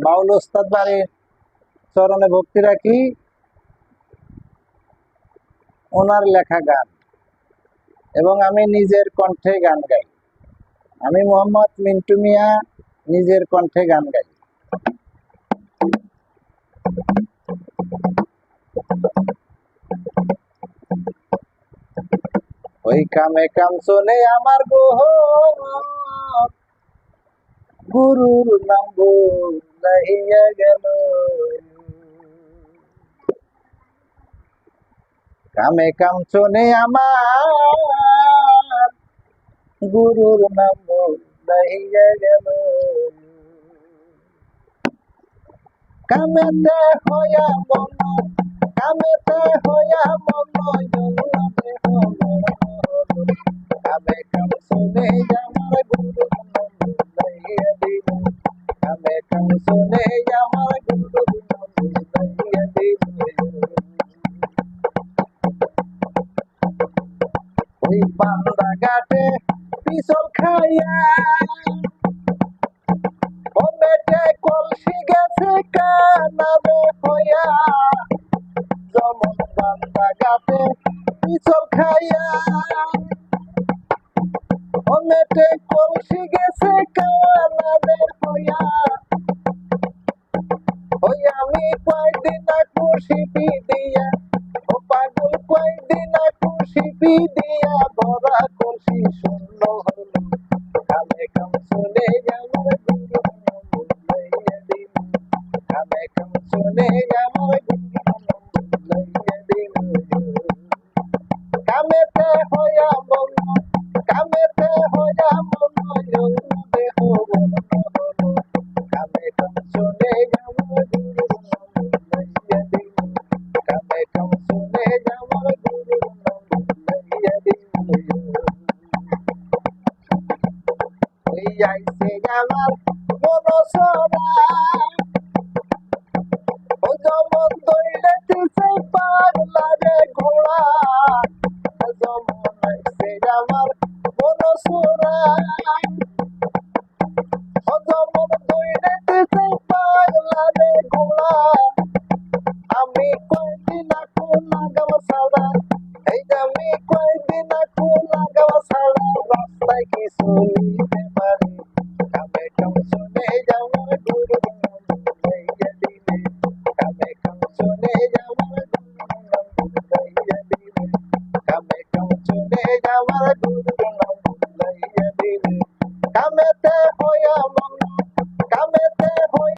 বাউল ওস্তাদ বাড়ির চরণে ভক্তি রাখি। ওনার লেখা গান এবং আমি নিজের কণ্ঠে গান গাই। আমি মোহাম্মদ মিন্টু মিয়া নিজের কণ্ঠে গান গাই। ওই কামে কাম চলে আমার গুরুর নাম ভুলাইয়া গেল। কামে কাম চলে আমার গুরুর নাম ভুলাইয়া গেল। কামেতে হইয়া মন, কামেতে হইয়া মন, কামে কাম চলে আমার গুরুর নাম ভুলাইয়া দিল। কামে কাম চলে আমার গুরুর নাম ভুলাইয়া দিল। ওই বান্দা ঘাটে পিছল খাইয়া ও বেটে কলসি গেছে কানাবে হইয়া। যেমন বান্দা ঘাটে পিছল খাইয়া ও বেটে কলসি গেছে কানাবে হইয়া। ওই আমি কয়দিন খুশি দিয়া ও পাগল কয়দিন খুশি দিয়া ভরা কলসি শূন্য হলো। কামে কাম চলে আমার গুরুর নাম ভুলাইয়া দিল। কামে কাম চলে আমার গুরুর নাম ভুলাইয়া দিল। কামেতে হইয়া মন, কামেতে হইয়া মন, দেহ বন্ধ হলো। কামে কাম চলে আমার গুরুর নাম ভুলাইয়া দিল। কামে কাম চলে আমার গুরুর নাম ভুলাইয়া দিল। ওই আইছে আমার মন সরা